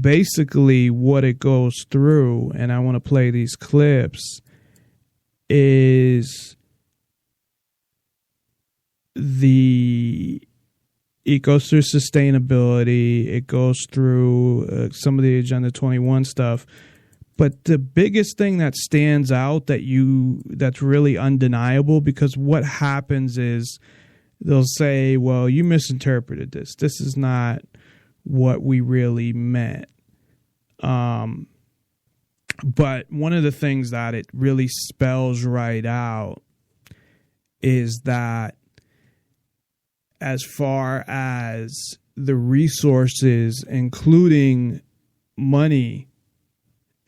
basically what it goes through, and I want to play these clips, is it goes through sustainability, it goes through some of the Agenda 21 stuff, but the biggest thing that stands out that's really undeniable, because what happens is they'll say, well, you misinterpreted this. This is not what we really meant. But one of the things that it really spells right out is that as far as the resources, including money,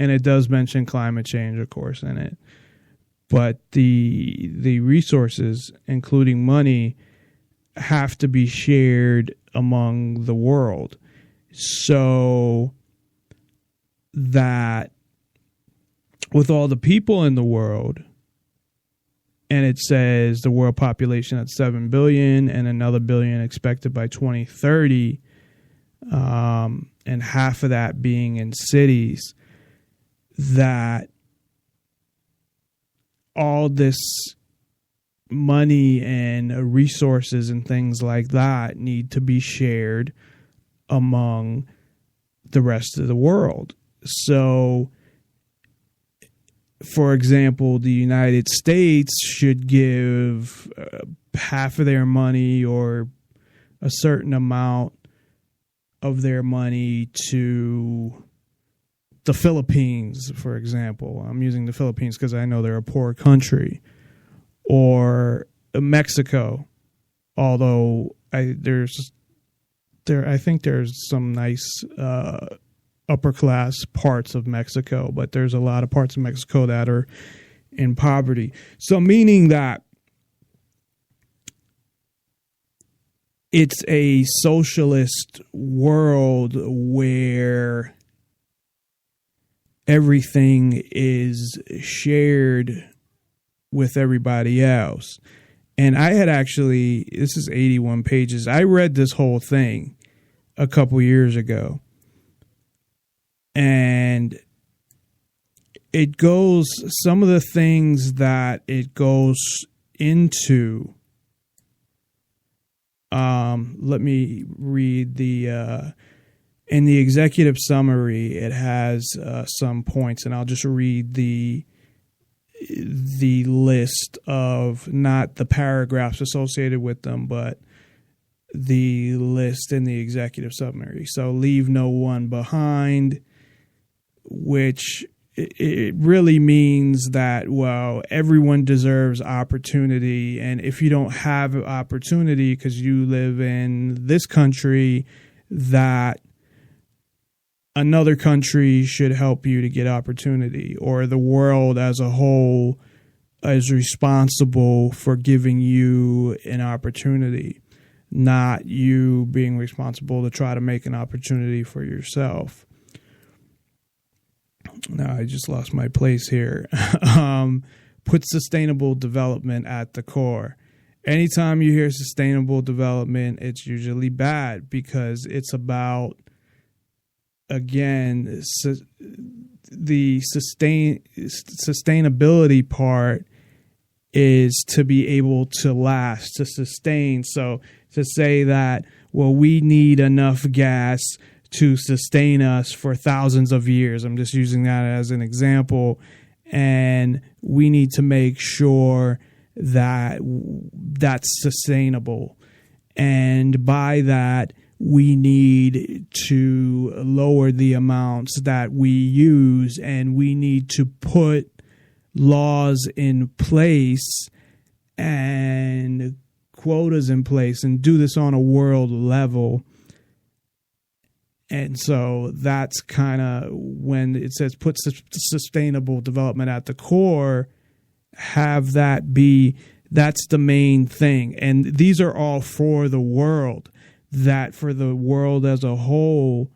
and it does mention climate change, of course, in it, but the resources, including money, have to be shared among the world, so that with all the people in the world, and it says the world population at 7 billion and another billion expected by 2030, and half of that being in cities, that all this money and resources and things like that need to be shared among the rest of the world. So, for example, the United States should give half of their money or a certain amount of their money to the Philippines, for example. I'm using the Philippines because I know they're a poor country. Or Mexico, although I think there's some nice upper class parts of Mexico, but there's a lot of parts of Mexico that are in poverty. So meaning that it's a socialist world where everything is shared with everybody else. And I had actually, this is 81 pages. I read this whole thing a couple years ago. And it goes, some of the things that it goes into, let me read in the executive summary, it has some points, and I'll just read the list of, not the paragraphs associated with them, but the list in the executive summary. So leave no one behind, which it really means that, well, everyone deserves opportunity. And if you don't have opportunity because you live in this country, that another country should help you to get opportunity, or the world as a whole is responsible for giving you an opportunity, not you being responsible to try to make an opportunity for yourself. Now, I just lost my place here. Put sustainable development at the core. Anytime you hear sustainable development, it's usually bad, because it's about, again, the sustainability part is to be able to last, to sustain. So to say that, well, we need enough gas to sustain us for thousands of years. I'm just using that as an example. And we need to make sure that that's sustainable. And by that, we need to lower the amounts that we use, and we need to put laws in place and quotas in place and do this on a world level. And so that's kind of when it says put sustainable development at the core, have that be, that's the main thing. And these are all for the world, that for the world as a whole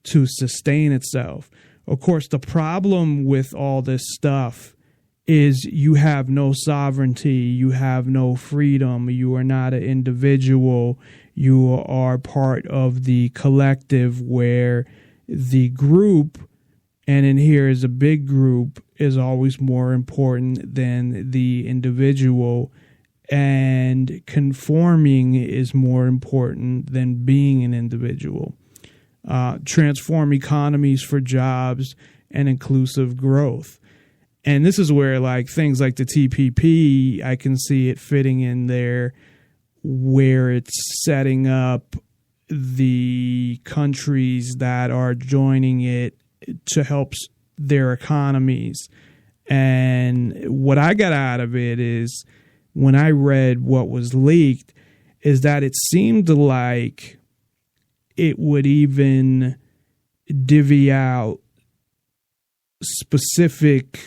to sustain itself. Of course, the problem with all this stuff is you have no sovereignty, you have no freedom, you are not an individual, you are part of the collective where the group, and in here is a big group, is always more important than the individual, and conforming is more important than being an individual. Transform economies for jobs and inclusive growth. And this is where like things like the TPP, I can see it fitting in there, where it's setting up the countries that are joining it to help their economies. And what I got out of it is, when I read what was leaked, is that it seemed like it would even divvy out specific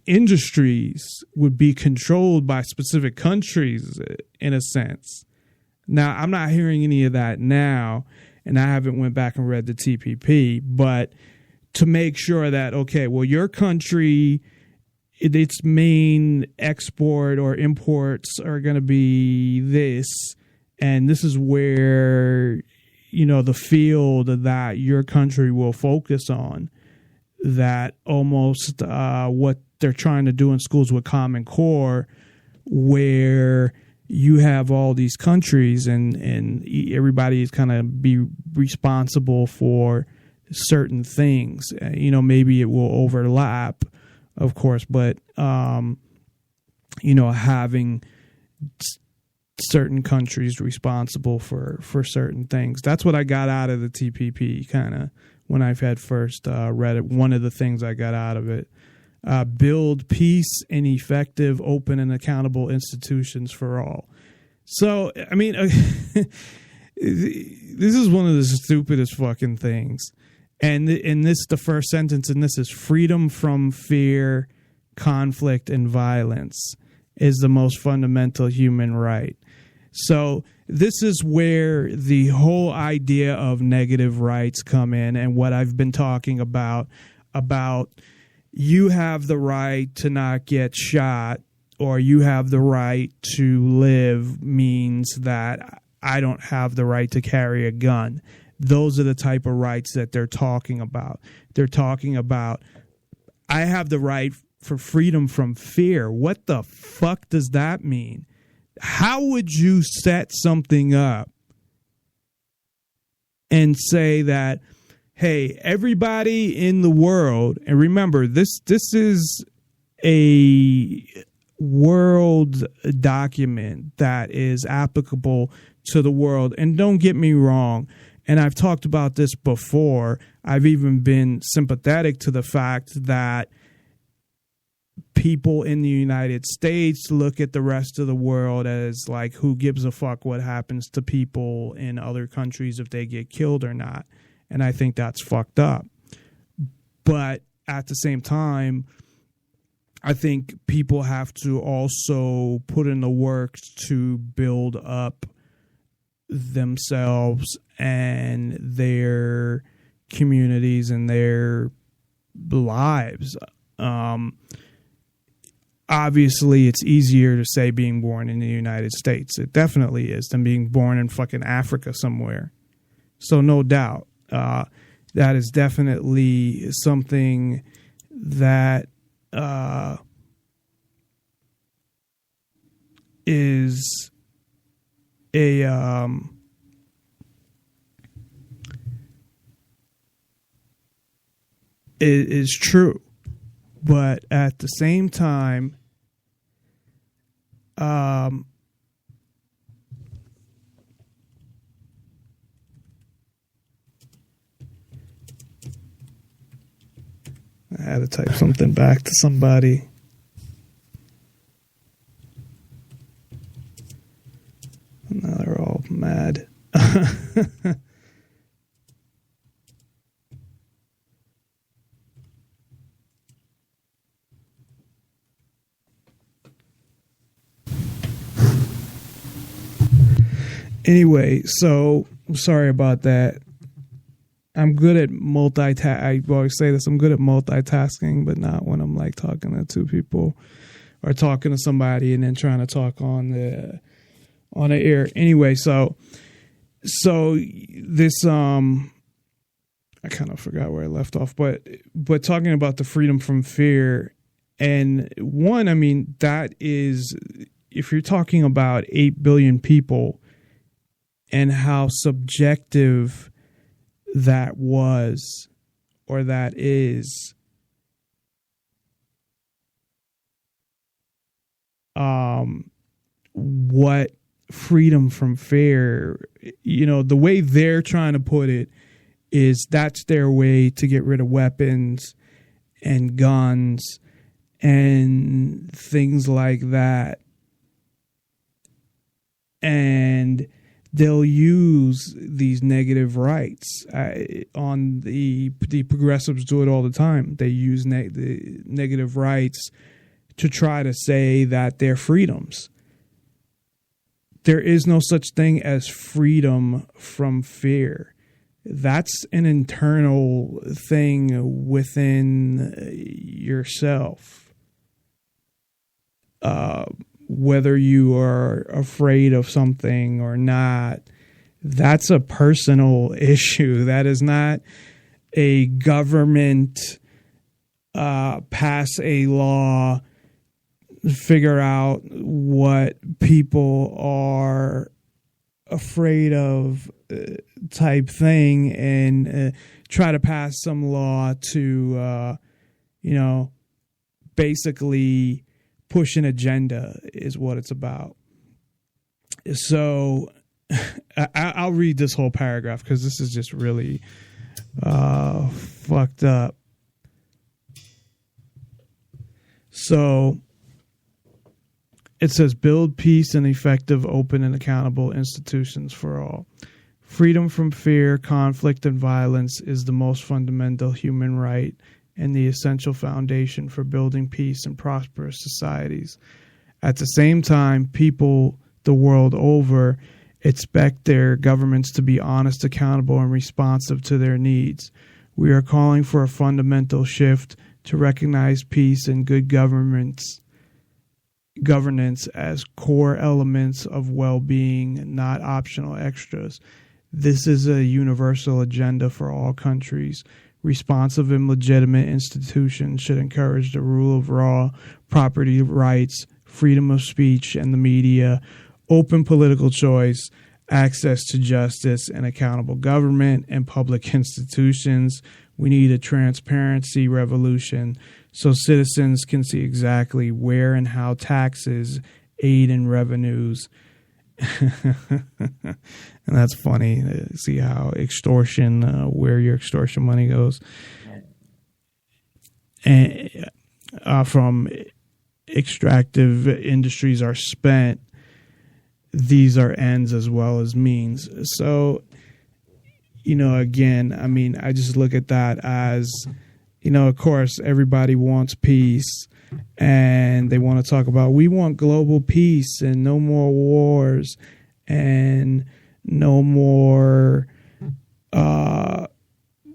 industries would be controlled by specific countries in a sense. Now, I'm not hearing any of that now, and I haven't went back and read the TPP, but to make sure that, okay, well, your country, its main export or imports are going to be this, and this is where, you know, the field that your country will focus on, that almost what they're trying to do in schools with Common Core, where you have all these countries and everybody is kind of be responsible for certain things. You know, maybe it will overlap, of course, but, you know, having certain countries responsible for certain things. That's what I got out of the TPP, kind of, when I've had first read it. One of the things I got out of it. Build peace and effective, open, and accountable institutions for all. So, I mean, this is one of the stupidest fucking things. And the first sentence in this is, freedom from fear, conflict, and violence is the most fundamental human right. So this is where the whole idea of negative rights come in, and what I've been talking about you have the right to not get shot, or you have the right to live, means that I don't have the right to carry a gun. Those are the type of rights that they're talking about. They're talking about, I have the right for freedom from fear. What the fuck does that mean? How would you set something up and say that, hey, everybody in the world, and remember, this is a world document that is applicable to the world. And don't get me wrong, and I've talked about this before, I've even been sympathetic to the fact that people in the United States look at the rest of the world as like, who gives a fuck what happens to people in other countries, if they get killed or not. And I think that's fucked up. But at the same time, I think people have to also put in the work to build up themselves and their communities and their lives. Obviously, it's easier to say being born in the United States. It definitely is, than being born in fucking Africa somewhere. So no doubt. That is definitely something that is is true. But at the same time, I had to type something back to somebody. Now they're all mad. Anyway, so sorry about that. I'm good at I always say this, I'm good at multitasking, but not when I'm like talking to two people or talking to somebody and then trying to talk on the air. Anyway, so this I kind of forgot where I left off, but talking about the freedom from fear, and one, I mean, that is, if you're talking about 8 billion people and how subjective that was, or that is, what freedom from fear, the way they're trying to put it is that's their way to get rid of weapons and guns and things like that. And they'll use these negative rights. On the progressives do it all the time. They use the negative rights to try to say that they're freedoms. There is no such thing as freedom from fear. That's an internal thing within yourself. Whether you are afraid of something or not, that's a personal issue. That is not a government pass a law, figure out what people are afraid of type thing and try to pass some law to, basically push an agenda is what it's about. So I'll read this whole paragraph because this is just really fucked up. So it says, build peace and effective, open, and accountable institutions for all. Freedom from fear, conflict, and violence is the most fundamental human right and the essential foundation for building peace and prosperous societies. At the same time, people the world over expect their governments to be honest, accountable, and responsive to their needs. We are calling for a fundamental shift to recognize peace and good governance as core elements of well-being, not optional extras. This is a universal agenda for all countries. Responsive and legitimate institutions should encourage the rule of law, property rights, freedom of speech and the media, open political choice, access to justice and accountable government and public institutions. We need a transparency revolution so citizens can see exactly where and how taxes, aid, and revenues. And that's funny to see how extortion, where your extortion money goes, and from extractive industries are spent. These are ends as well as means. So, again, I mean, I just look at that as, of course, everybody wants peace and they want to talk about, we want global peace and no more wars and no more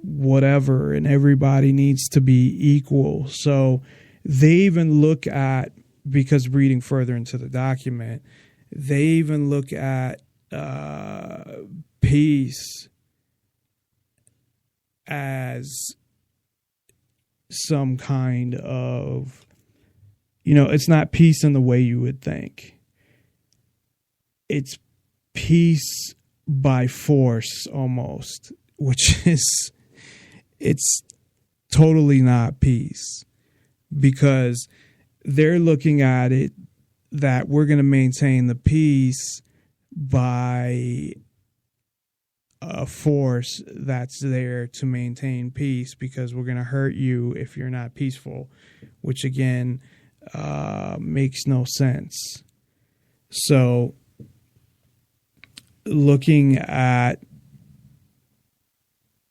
whatever, and everybody needs to be equal. So they even look at, because reading further into the document, they even look at peace as some kind of, it's not peace in the way you would think. It's peace by force almost, which is, it's totally not peace, because they're looking at it that we're going to maintain the peace by a force that's there to maintain peace, because we're going to hurt you if you're not peaceful, which again makes no sense. So looking at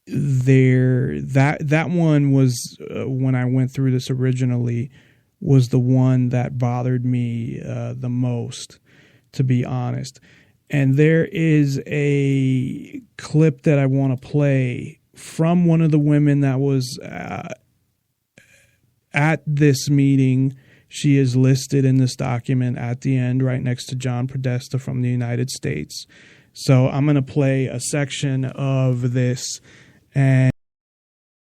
that one was, when I went through this originally, was the one that bothered me the most, to be honest. And there is a clip that I want to play from one of the women that was at this meeting. She is listed in this document at the end, right next to John Podesta from the United States. So I'm going to play a section of this. And